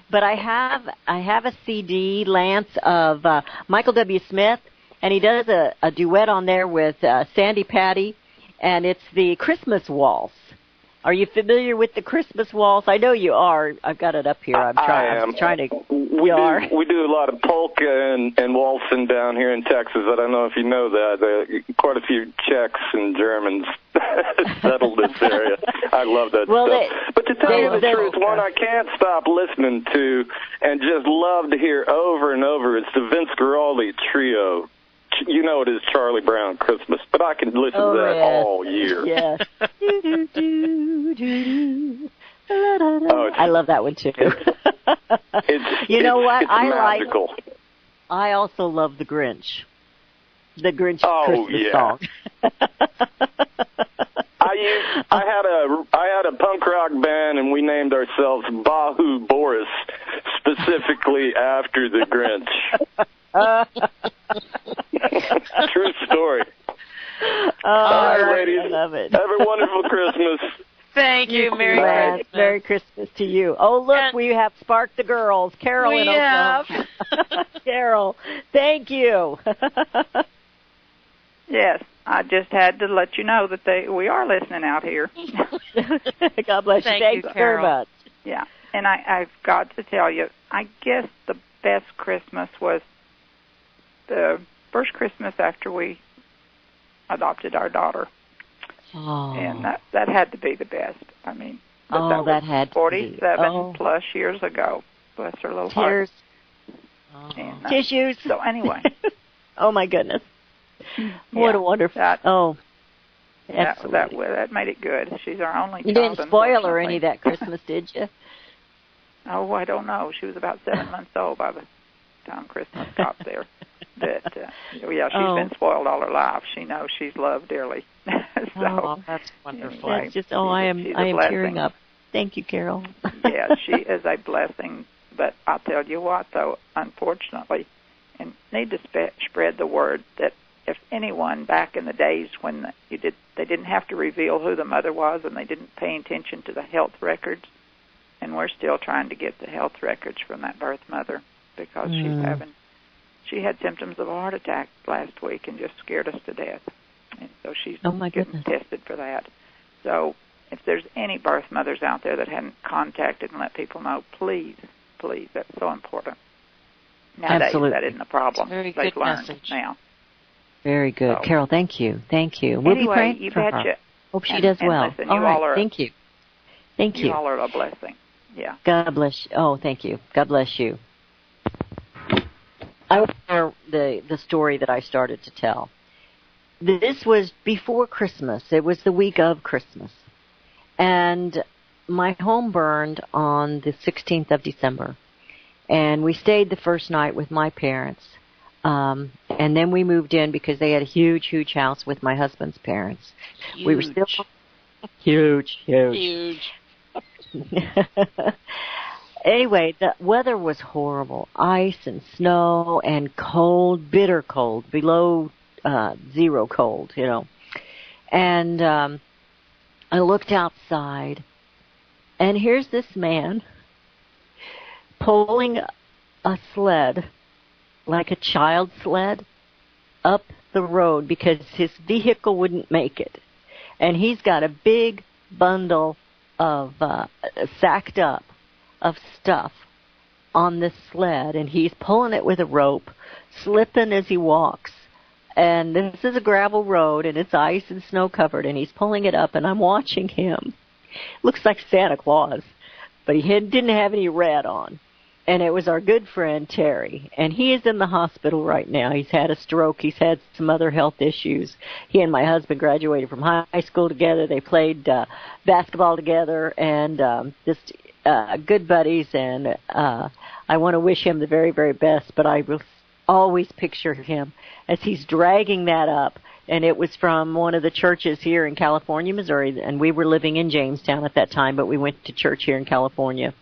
but I have a CD, Lance, of Michael W. Smith, and he does a duet on there with Sandy Patty, and it's the Christmas Waltz. Are you familiar with the Christmas waltz? I know you are. I've got it up here. I'm trying to. We do a lot of polka and waltzing down here in Texas. I don't know if you know that. Quite a few Czechs and Germans settled this area. I love that stuff. But to tell you the truth, one I can't stop listening to and just love to hear over and over is the Vince Guaraldi Trio. You know it is Charlie Brown Christmas, but I can listen to that all year. Yes. I love that one too. You know what? It's magical. I also love the Grinch. The Grinch Christmas song. I had a punk rock band, and we named ourselves Bahu Boris, specifically after the Grinch. True story. All right, ladies. I love it. Have a wonderful Christmas. Thank you. Merry Christmas. Merry Christmas to you. Oh, look, we have Spark the Girls. Carol in Oklahoma. Carol, thank you. Yes, I just had to let you know that we are listening out here. God bless you. Thank you very much. Yeah, and I've got to tell you, I guess the best Christmas was the first Christmas after we adopted our daughter. Oh. And that had to be the best. I mean, that had 47 plus years ago. bless her little heart. Tears. And, tissues. So anyway. Oh, my goodness. What a wonderful... That made it good. She's our only child. You didn't spoil her any that Christmas, did you? Oh, I don't know. She was about 7 months old by the time Christmas got there. But, she's been spoiled all her life. She knows she's loved dearly. So, that's wonderful. Anyway, that's just, I am tearing up. Thank you, Carol. Yeah, she is a blessing. But I'll tell you what, though, unfortunately, and need to spread the word that if anyone back in the days when they didn't have to reveal who the mother was and they didn't pay attention to the health records, and we're still trying to get the health records from that birth mother because she had symptoms of a heart attack last week and just scared us to death. And so she's getting tested for that. So if there's any birth mothers out there that hadn't contacted and let people know, please, that's so important. Nowadays, Absolutely. that isn't a problem. Very They've good learned message. now. Very good. So, Carol, thank you. We'll be praying you for her. betcha. Hope she does well. Listen, all right. Thank you. Thank you. You all are a blessing. Yeah. God bless you. Oh, thank you. God bless you. I will share the story that I started to tell. This was before Christmas. It was the week of Christmas. And my home burned on the 16th of December. And we stayed the first night with my parents. And then we moved in because they had a huge, huge house with my husband's parents. Huge. We were still huge. Anyway, the weather was horrible. Ice and snow and cold, bitter cold, below zero cold, And I looked outside, and here's this man pulling a sled, like a child sled, up the road because his vehicle wouldn't make it. And he's got a big bundle of sacked up of stuff on this sled, and he's pulling it with a rope, slipping as he walks. And this is a gravel road, and it's ice and snow covered, and he's pulling it up, and I'm watching him. Looks like Santa Claus, but he didn't have any red on. And it was our good friend Terry, and he is in the hospital right now. He's had a stroke. He's had some other health issues. He and my husband graduated from high school together. They played basketball together, and just good buddies. And I want to wish him the very, very best, but I will always picture him as he's dragging that up. And it was from one of the churches here in California, Missouri, and we were living in Jamestown at that time, but we went to church here in California.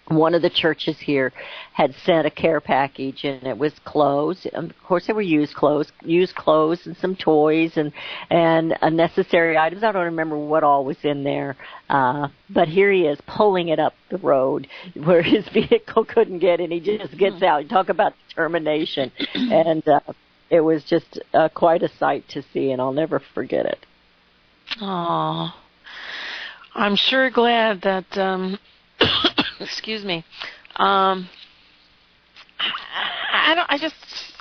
One of the churches here had sent a care package, and it was clothes. Of course, they were used clothes, and some toys, and unnecessary items. I don't remember what all was in there. But here he is pulling it up the road where his vehicle couldn't get, and he just gets out. You talk about determination. And it was just quite a sight to see, and I'll never forget it. Aw. I'm sure glad that... excuse me.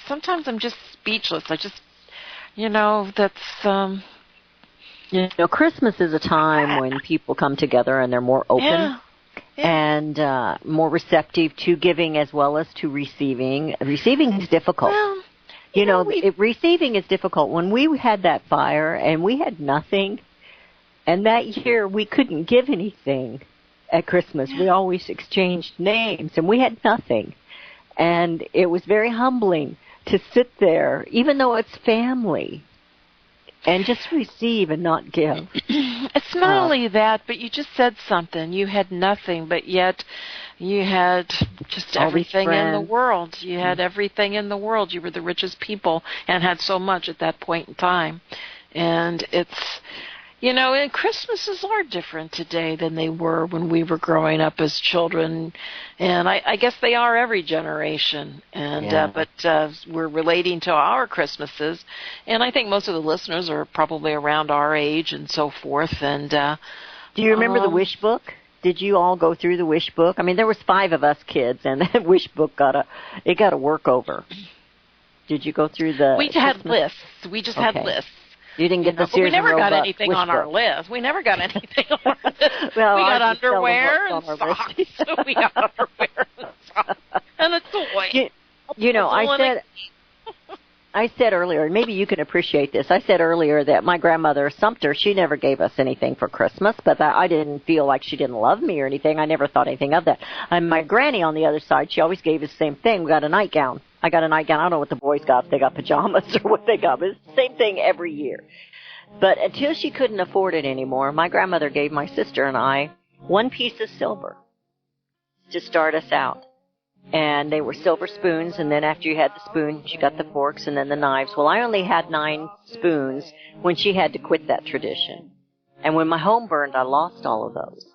Sometimes I'm just speechless. Christmas is a time when people come together and they're more open and more receptive to giving as well as to receiving. Receiving is difficult. Well, receiving is difficult. When we had that fire and we had nothing, and that year we couldn't give anything. At Christmas, we always exchanged names, and we had nothing. And it was very humbling to sit there, even though it's family, and just receive and not give. It's not only that, but you just said something. You had nothing, but yet you had just everything in the world. You had everything in the world. You were the richest people and had so much at that point in time. And it's... and Christmases are different today than they were when we were growing up as children, and I guess they are every generation. And but we're relating to our Christmases, and I think most of the listeners are probably around our age and so forth. And do you remember the wish book? Did you all go through the wish book? I mean, there was 5 of us kids, and that wish book got a work over. Did you go through the? We had lists. We just had lists. You didn't get the Sears we never and got Roebuck anything on our list. We never got anything on our list. Well, we got underwear and socks. We got underwear and socks. toy. You know, I said earlier, maybe you can appreciate this. I said earlier that my grandmother, Sumter, she never gave us anything for Christmas, but I didn't feel like she didn't love me or anything. I never thought anything of that. And my granny on the other side, she always gave us the same thing. We got a nightgown. I got a nightgown. I don't know what the boys got, if they got pajamas or what they got, but it's the same thing every year. But until she couldn't afford it anymore, my grandmother gave my sister and I one piece of silver to start us out. And they were silver spoons, and then after you had the spoons, you got the forks and then the knives. Well, I only had 9 spoons when she had to quit that tradition. And when my home burned, I lost all of those.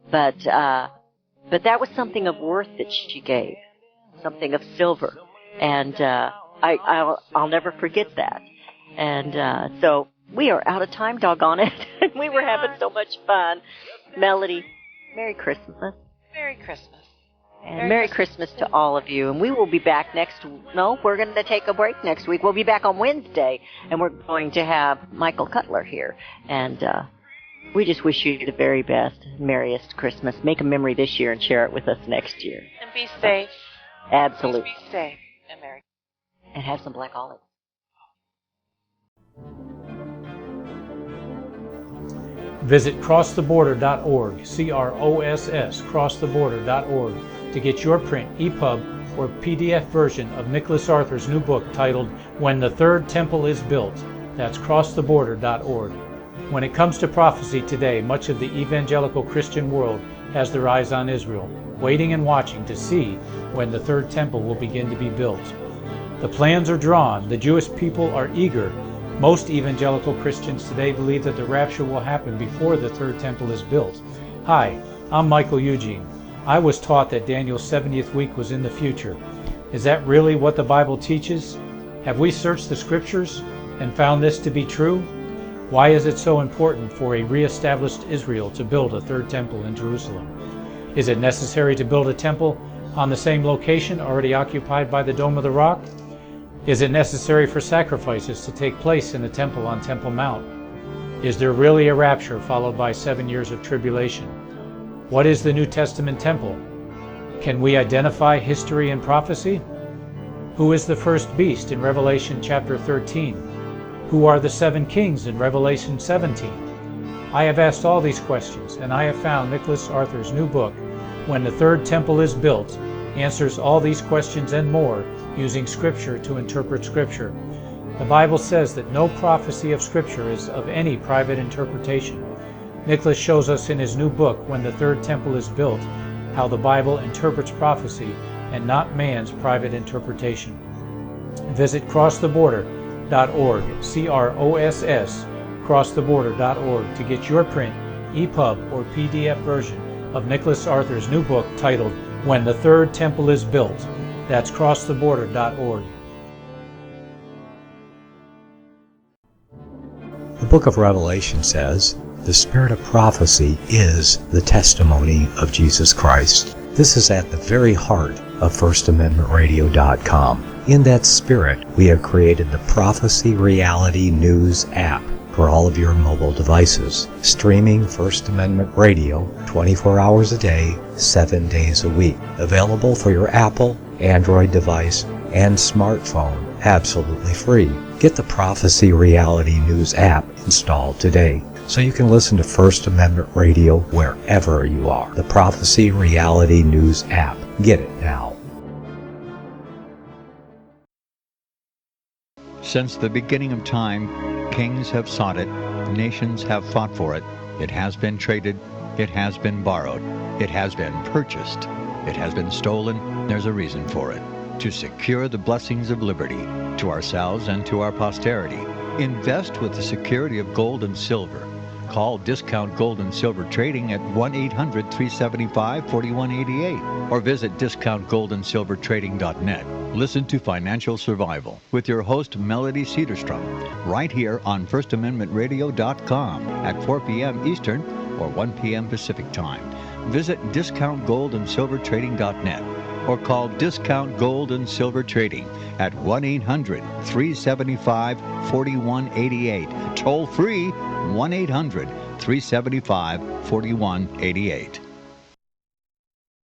But that was something of worth that she gave, something of silver. And I'll never forget that. And so we are out of time, doggone it. We were having so much fun. Melody, Merry Christmas. Merry Christmas. And Merry Christmas to all of you. And we will be back we're going to take a break next week. We'll be back on Wednesday, and we're going to have Michael Cutler here. And we just wish you the very best, merriest Christmas. Make a memory this year and share it with us next year. And be safe. Absolutely. Please be safe and merry. And have some black olives. Visit crosstheborder.org, CROSS, crosstheborder.org, to get your print, EPUB, or PDF version of Nicholas Arthur's new book titled When the Third Temple is Built. That's crosstheborder.org. When it comes to prophecy today, much of the evangelical Christian world has their eyes on Israel, waiting and watching to see when the third temple will begin to be built. The plans are drawn. The Jewish people are eager. Most evangelical Christians today believe that the rapture will happen before the third temple is built. Hi, I'm Michael Eugene. I was taught that Daniel's 70th week was in the future. Is that really what the Bible teaches? Have we searched the scriptures and found this to be true? Why is it so important for a re-established Israel to build a third temple in Jerusalem? Is it necessary to build a temple on the same location already occupied by the Dome of the Rock? Is it necessary for sacrifices to take place in the temple on Temple Mount? Is there really a rapture followed by 7 years of tribulation? What is the New Testament temple? Can we identify history and prophecy? Who is the first beast in Revelation chapter 13? Who are the 7 kings in Revelation 17? I have asked all these questions, and I have found Nicholas Arthur's new book, When the Third Temple is Built, answers all these questions and more using Scripture to interpret Scripture. The Bible says that no prophecy of Scripture is of any private interpretation. Nicholas shows us in his new book, When the Third Temple is Built, how the Bible interprets prophecy and not man's private interpretation. Visit crosstheborder.org, CROSS, crosstheborder.org, to get your print, EPUB, or PDF version of Nicholas Arthur's new book titled When the Third Temple is Built. That's crosstheborder.org. The book of Revelation says, the spirit of prophecy is the testimony of Jesus Christ. This is at the very heart of FirstAmendmentRadio.com. In that spirit, we have created the Prophecy Reality News app for all of your mobile devices, streaming First Amendment Radio 24 hours a day, 7 days a week. Available for your Apple, Android device, and smartphone, absolutely free. Get the Prophecy Reality News app installed today so you can listen to First Amendment Radio wherever you are. The Prophecy Reality News app. Get it now. Since the beginning of time, kings have sought it, nations have fought for it. It has been traded, it has been borrowed, it has been purchased, it has been stolen. There's a reason for it. To secure the blessings of liberty to ourselves and to our posterity. Invest with the security of gold and silver. Call Discount Gold and Silver Trading at 1-800-375-4188 or visit discountgoldandsilvertrading.net. Listen to Financial Survival with your host Melody Cedarstrom right here on FirstAmendmentRadio.com at 4 p.m. Eastern or 1 p.m. Pacific Time. Visit discountgoldandsilvertrading.net or call Discount Gold and Silver Trading at 1-800-375-4188. Toll free 1-800-375-4188.